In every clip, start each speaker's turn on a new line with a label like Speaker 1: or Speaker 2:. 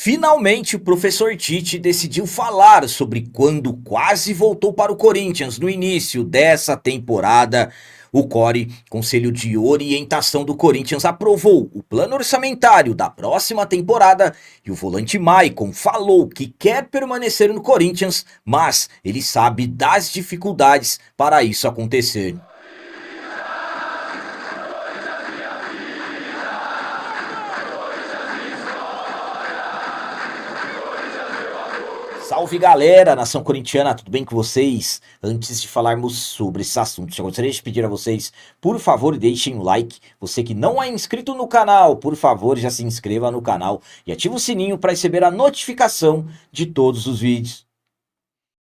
Speaker 1: Finalmente, o professor Tite decidiu falar sobre quando quase voltou para o Corinthians no início dessa temporada. O CORE, Conselho de Orientação do Corinthians, aprovou o plano orçamentário da próxima temporada e o volante Maicon falou que quer permanecer no Corinthians, mas ele sabe das dificuldades para isso acontecer. Salve galera, nação corintiana, tudo bem com vocês? Antes de falarmos sobre esses assuntos, eu gostaria de pedir a vocês, por favor, deixem o like. Você que não é inscrito no canal, por favor, já se inscreva no canal e ative o sininho para receber a notificação de todos os vídeos.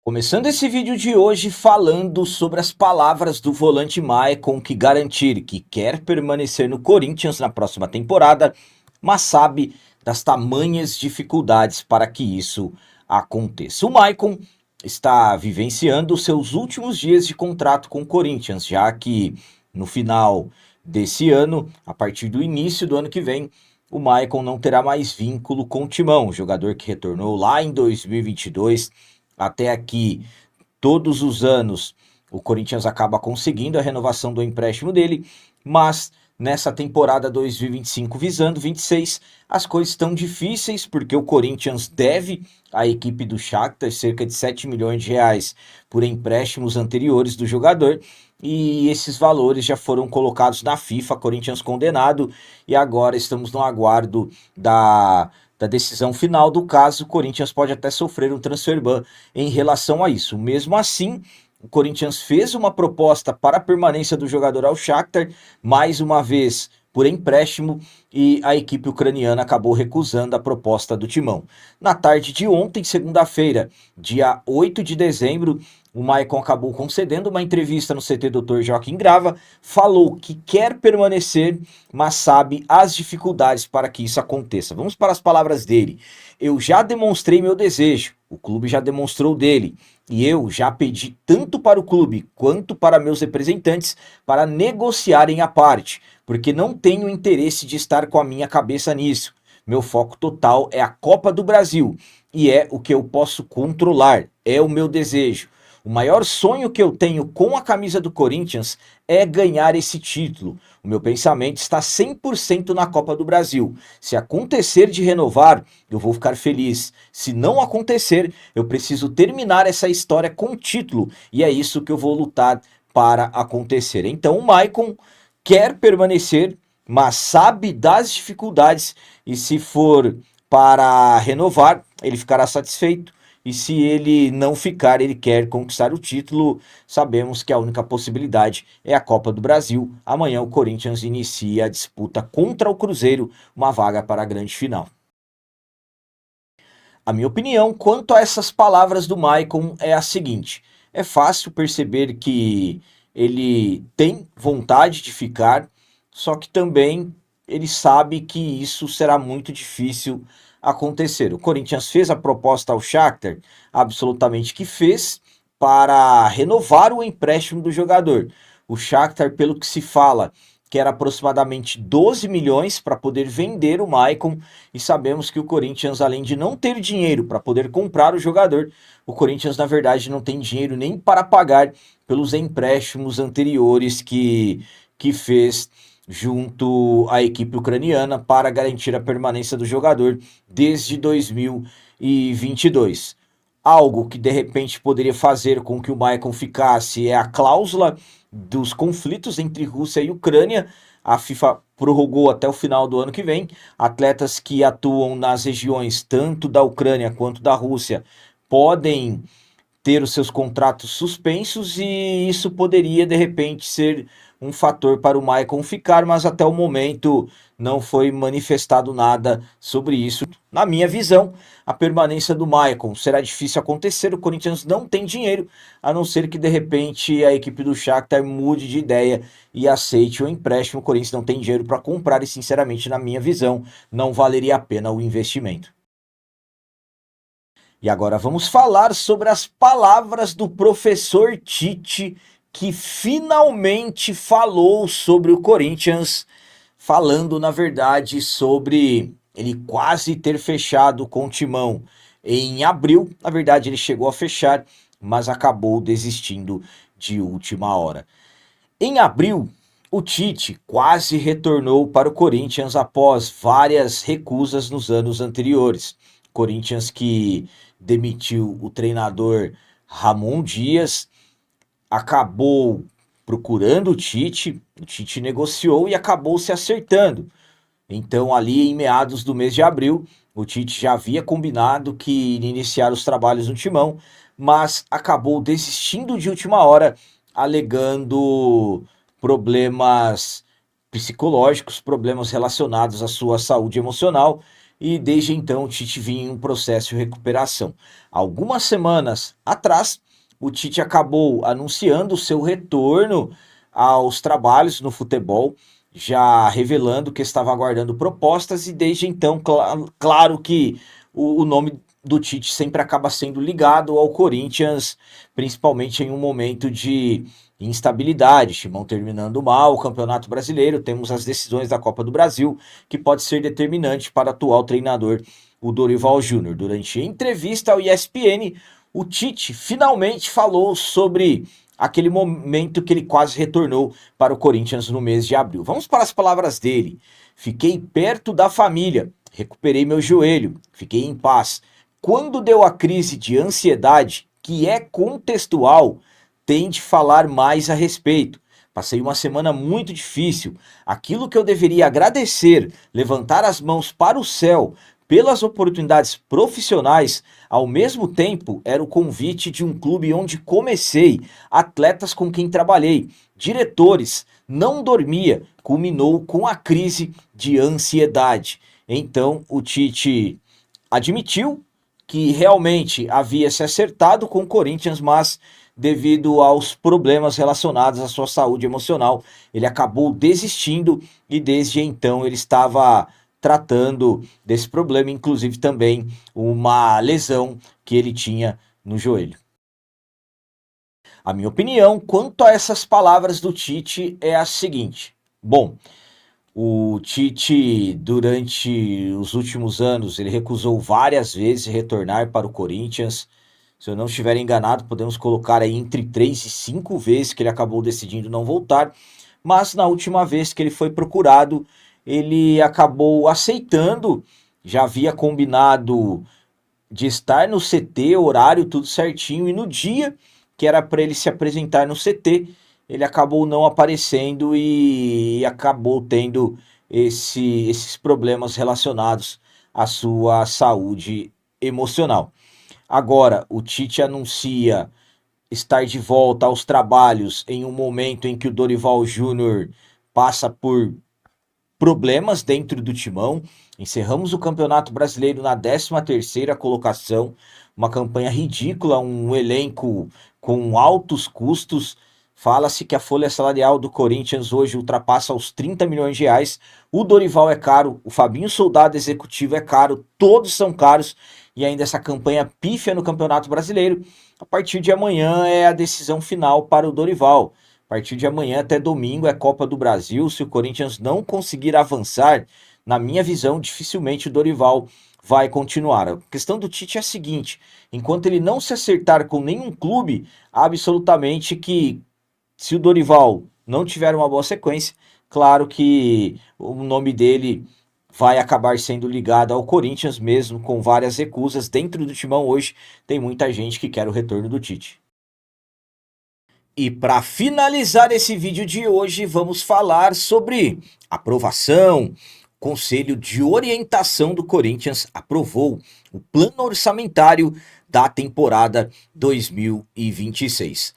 Speaker 1: Começando esse vídeo de hoje falando sobre as palavras do volante Maicon que garantir que quer permanecer no Corinthians na próxima temporada, mas sabe das tamanhas dificuldades para que isso aconteça. O Maicon está vivenciando seus últimos dias de contrato com o Corinthians, já que no final desse ano, a partir do início do ano que vem, o Maicon não terá mais vínculo com o Timão, o jogador que retornou lá em 2022. Até aqui, todos os anos, o Corinthians acaba conseguindo a renovação do empréstimo dele, mas nessa temporada 2025 visando 26, as coisas estão difíceis porque o Corinthians deve à equipe do Shakhtar cerca de 7 milhões de reais por empréstimos anteriores do jogador, e esses valores já foram colocados na FIFA, Corinthians condenado, e agora estamos no aguardo da decisão final do caso. O Corinthians pode até sofrer um transfer ban em relação a isso. Mesmo assim, o Corinthians fez uma proposta para a permanência do jogador ao Shakhtar, mais uma vez por empréstimo, e a equipe ucraniana acabou recusando a proposta do Timão. Na tarde de ontem, segunda-feira, dia 8 de dezembro, o Maicon acabou concedendo uma entrevista no CT Dr. Joaquim Grava, falou que quer permanecer, mas sabe as dificuldades para que isso aconteça. Vamos para as palavras dele. Eu já demonstrei meu desejo, o clube já demonstrou dele, e eu já pedi tanto para o clube quanto para meus representantes para negociarem a parte, porque não tenho interesse de estar com a minha cabeça nisso. Meu foco total é a Copa do Brasil, e é o que eu posso controlar, é o meu desejo. O maior sonho que eu tenho com a camisa do Corinthians é ganhar esse título. O meu pensamento está 100% na Copa do Brasil. Se acontecer de renovar, eu vou ficar feliz. Se não acontecer, eu preciso terminar essa história com título. E é isso que eu vou lutar para acontecer. Então o Maicon quer permanecer, mas sabe das dificuldades. E se for para renovar, ele ficará satisfeito. E se ele não ficar, ele quer conquistar o título. Sabemos que a única possibilidade é a Copa do Brasil. Amanhã o Corinthians inicia a disputa contra o Cruzeiro, uma vaga para a grande final. A minha opinião quanto a essas palavras do Maicon é a seguinte: é fácil perceber que ele tem vontade de ficar, só que também ele sabe que isso será muito difícil acontecer. O Corinthians fez a proposta ao Shakhtar, absolutamente que fez, para renovar o empréstimo do jogador. O Shakhtar, pelo que se fala, quer aproximadamente 12 milhões para poder vender o Maicon, e sabemos que o Corinthians, além de não ter dinheiro para poder comprar o jogador, o Corinthians na verdade não tem dinheiro nem para pagar pelos empréstimos anteriores que fez junto à equipe ucraniana para garantir a permanência do jogador desde 2022. Algo que de repente poderia fazer com que o Maicon ficasse é a cláusula dos conflitos entre Rússia e Ucrânia. A FIFA prorrogou até o final do ano que vem. Atletas que atuam nas regiões tanto da Ucrânia quanto da Rússia podem ter os seus contratos suspensos, e isso poderia de repente ser um fator para o Maicon ficar, mas até o momento não foi manifestado nada sobre isso. Na minha visão, a permanência do Maicon será difícil acontecer. O Corinthians não tem dinheiro, a não ser que de repente a equipe do Shakhtar mude de ideia e aceite o empréstimo. O Corinthians não tem dinheiro para comprar e, sinceramente, na minha visão, não valeria a pena o investimento. E agora vamos falar sobre as palavras do professor Tite, que finalmente falou sobre o Corinthians, falando na verdade sobre ele quase ter fechado com o Timão em abril. Na verdade, ele chegou a fechar, mas acabou desistindo de última hora. Em abril, o Tite quase retornou para o Corinthians após várias recusas nos anos anteriores. Corinthians que demitiu o treinador Ramon Dias, acabou procurando o Tite negociou e acabou se acertando. Então, ali em meados do mês de abril, o Tite já havia combinado que iria iniciar os trabalhos no Timão, mas acabou desistindo de última hora, alegando problemas psicológicos, problemas relacionados à sua saúde emocional, e desde então o Tite vinha em um processo de recuperação. Algumas semanas atrás, o Tite acabou anunciando o seu retorno aos trabalhos no futebol, já revelando que estava aguardando propostas, e desde então, claro que o nome do Tite sempre acaba sendo ligado ao Corinthians, principalmente em um momento de instabilidade. Timão terminando mal o Campeonato Brasileiro, temos as decisões da Copa do Brasil, que pode ser determinante para o atual treinador, o Dorival Júnior. Durante a entrevista ao ESPN, o Tite finalmente falou sobre aquele momento que ele quase retornou para o Corinthians no mês de abril. Vamos para as palavras dele. Fiquei perto da família, recuperei meu joelho, fiquei em paz. Quando deu a crise de ansiedade, que é contextual, tente falar mais a respeito. Passei uma semana muito difícil. Aquilo que eu deveria agradecer, levantar as mãos para o céu pelas oportunidades profissionais, ao mesmo tempo era o convite de um clube onde comecei, atletas com quem trabalhei, diretores, não dormia, culminou com a crise de ansiedade. Então o Tite admitiu que realmente havia se acertado com o Corinthians, mas devido aos problemas relacionados à sua saúde emocional, ele acabou desistindo e desde então ele estava tratando desse problema, inclusive também uma lesão que ele tinha no joelho. A minha opinião quanto a essas palavras do Tite é a seguinte: bom, o Tite, durante os últimos anos, ele recusou várias vezes retornar para o Corinthians. Se eu não estiver enganado, podemos colocar aí entre 3 e 5 vezes que ele acabou decidindo não voltar. Mas na última vez que ele foi procurado, ele acabou aceitando. Já havia combinado de estar no CT, horário tudo certinho, e no dia que era para ele se apresentar no CT, ele acabou não aparecendo e acabou tendo esses problemas relacionados à sua saúde emocional. Agora, o Tite anuncia estar de volta aos trabalhos em um momento em que o Dorival Júnior passa por problemas dentro do Timão. Encerramos o Campeonato Brasileiro na 13ª colocação, uma campanha ridícula, um elenco com altos custos. Fala-se que a folha salarial do Corinthians hoje ultrapassa os 30 milhões de reais. O Dorival é caro, o Fabinho Soldado executivo é caro, todos são caros, e ainda essa campanha pífia no Campeonato Brasileiro. A partir de amanhã é a decisão final para o Dorival. A partir de amanhã até domingo é Copa do Brasil. Se o Corinthians não conseguir avançar, na minha visão, dificilmente o Dorival vai continuar. A questão do Tite é a seguinte: enquanto ele não se acertar com nenhum clube, absolutamente que se o Dorival não tiver uma boa sequência, claro que o nome dele vai acabar sendo ligado ao Corinthians, mesmo com várias recusas. Dentro do Timão hoje tem muita gente que quer o retorno do Tite. E para finalizar esse vídeo de hoje, vamos falar sobre aprovação. Conselho de Orientação do Corinthians aprovou o plano orçamentário da temporada 2026.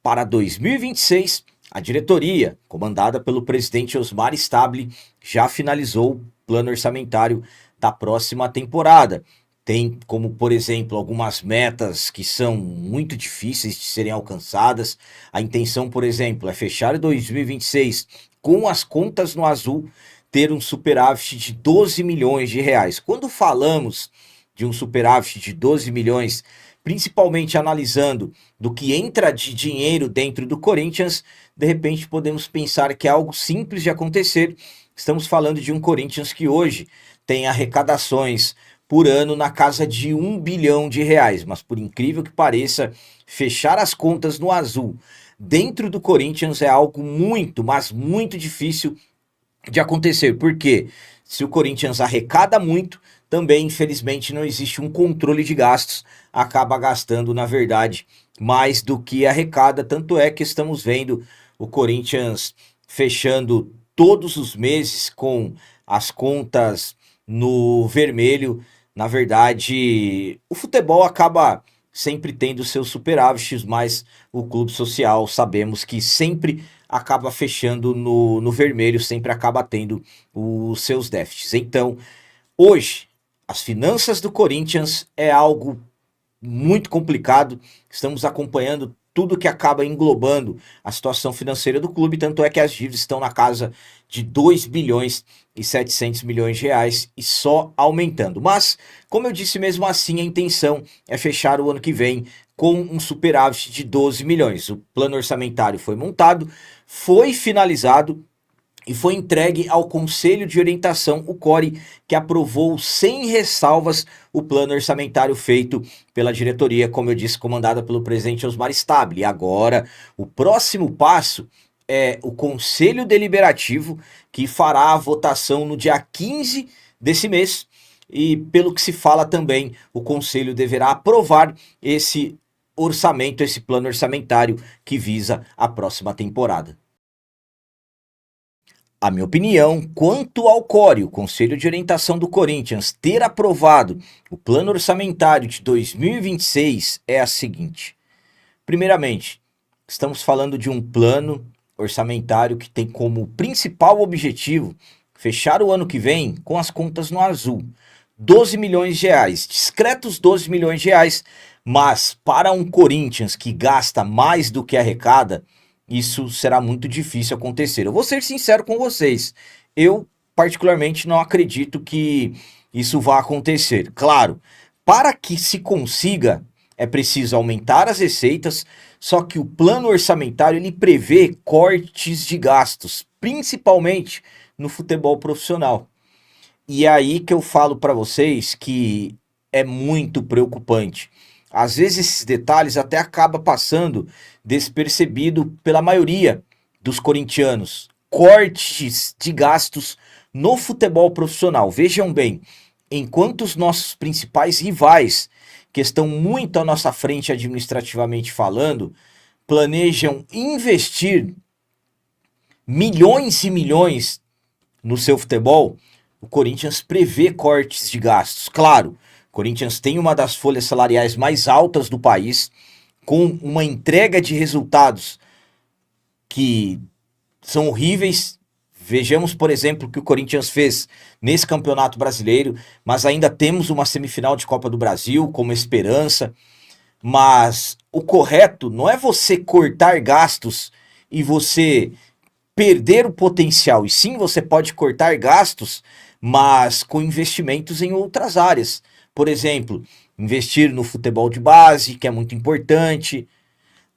Speaker 1: Para 2026, a diretoria, comandada pelo presidente Osmar Stabile, já finalizou o plano orçamentário da próxima temporada. Tem como, por exemplo, algumas metas que são muito difíceis de serem alcançadas. A intenção, por exemplo, é fechar 2026 com as contas no azul, ter um superávit de 12 milhões de reais. Quando falamos de um superávit de 12 milhões, principalmente analisando do que entra de dinheiro dentro do Corinthians, de repente podemos pensar que é algo simples de acontecer. Estamos falando de um Corinthians que hoje tem arrecadações por ano na casa de R$ 1 bilhão, mas por incrível que pareça, fechar as contas no azul dentro do Corinthians é algo muito, mas muito difícil de acontecer, porque se o Corinthians arrecada muito, também infelizmente não existe um controle de gastos, acaba gastando na verdade mais do que arrecada, tanto é que estamos vendo o Corinthians fechando todos os meses com as contas no vermelho. Na verdade, o futebol acaba sempre tendo seus superávites, mas o clube social sabemos que sempre acaba fechando no vermelho, sempre acaba tendo os seus déficits. Então, hoje, as finanças do Corinthians é algo muito complicado. Estamos acompanhando tudo que acaba englobando a situação financeira do clube, tanto é que as dívidas estão na casa de 2 bilhões e 700 milhões de reais e só aumentando. Mas, como eu disse, mesmo assim, a intenção é fechar o ano que vem com um superávit de 12 milhões. O plano orçamentário foi montado, foi finalizado e foi entregue ao Conselho de Orientação, o CORE, que aprovou sem ressalvas o plano orçamentário feito pela diretoria, como eu disse, comandada pelo presidente Osmar Stabile. E agora, o próximo passo é o Conselho Deliberativo, que fará a votação no dia 15 desse mês, e pelo que se fala também, o Conselho deverá aprovar esse orçamento, esse plano orçamentário que visa a próxima temporada. A minha opinião, quanto ao CORE, o Conselho de Orientação do Corinthians, ter aprovado o plano orçamentário de 2026 é a seguinte. Primeiramente, estamos falando de um plano orçamentário que tem como principal objetivo fechar o ano que vem com as contas no azul. 12 milhões de reais, discretos 12 milhões de reais, mas para um Corinthians que gasta mais do que arrecada, isso será muito difícil acontecer. Eu vou ser sincero com vocês, eu particularmente não acredito que isso vá acontecer. Claro, para que se consiga, é preciso aumentar as receitas, só que o plano orçamentário ele prevê cortes de gastos, principalmente no futebol profissional. E é aí que eu falo para vocês que é muito preocupante. Às vezes esses detalhes até acaba passando despercebido pela maioria dos corintianos. Cortes de gastos no futebol profissional. Vejam bem, enquanto os nossos principais rivais, que estão muito à nossa frente administrativamente falando, planejam investir milhões e milhões no seu futebol, o Corinthians prevê cortes de gastos. Claro, o Corinthians tem uma das folhas salariais mais altas do país, com uma entrega de resultados que são horríveis. Vejamos, por exemplo, o que o Corinthians fez nesse Campeonato Brasileiro, mas ainda temos uma semifinal de Copa do Brasil como esperança. Mas o correto não é você cortar gastos e você perder o potencial, e sim você pode cortar gastos, mas com investimentos em outras áreas. Por exemplo, investir no futebol de base, que é muito importante,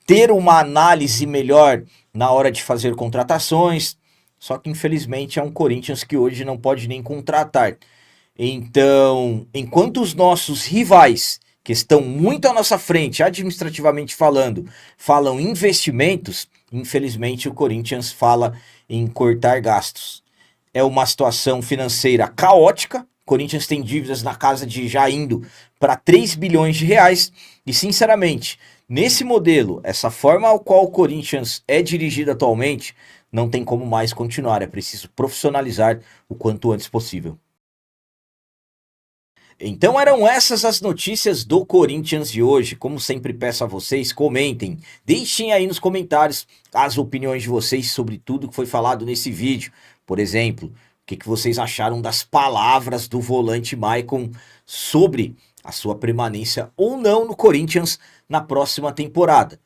Speaker 1: ter uma análise melhor na hora de fazer contratações. Só que infelizmente é um Corinthians que hoje não pode nem contratar. Então, enquanto os nossos rivais, que estão muito à nossa frente, administrativamente falando, falam em investimentos, infelizmente o Corinthians fala em cortar gastos. É uma situação financeira caótica. O Corinthians tem dívidas na casa de já indo para 3 bilhões de reais. E sinceramente, nesse modelo, essa forma ao qual o Corinthians é dirigido atualmente, não tem como mais continuar. É preciso profissionalizar o quanto antes possível. Então eram essas as notícias do Corinthians de hoje. Como sempre peço a vocês, comentem, deixem aí nos comentários as opiniões de vocês sobre tudo que foi falado nesse vídeo. Por exemplo, o que vocês acharam das palavras do volante Maicon sobre a sua permanência ou não no Corinthians na próxima temporada.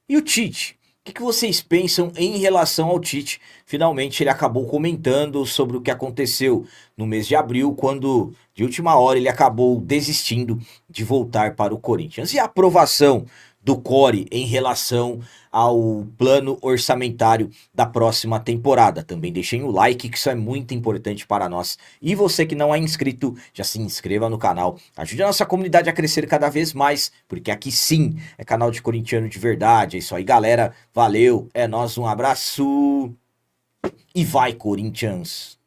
Speaker 1: E o Tite? O que vocês pensam em relação ao Tite? Finalmente ele acabou comentando sobre o que aconteceu no mês de abril, quando de última hora ele acabou desistindo de voltar para o Corinthians. E a aprovação do Core em relação ao plano orçamentário da próxima temporada. Também deixem o like, que isso é muito importante para nós. E você que não é inscrito, já se inscreva no canal. Ajude a nossa comunidade a crescer cada vez mais, porque aqui sim é canal de corintiano de verdade. É isso aí, galera. Valeu, é nóis, um abraço e vai, Corinthians!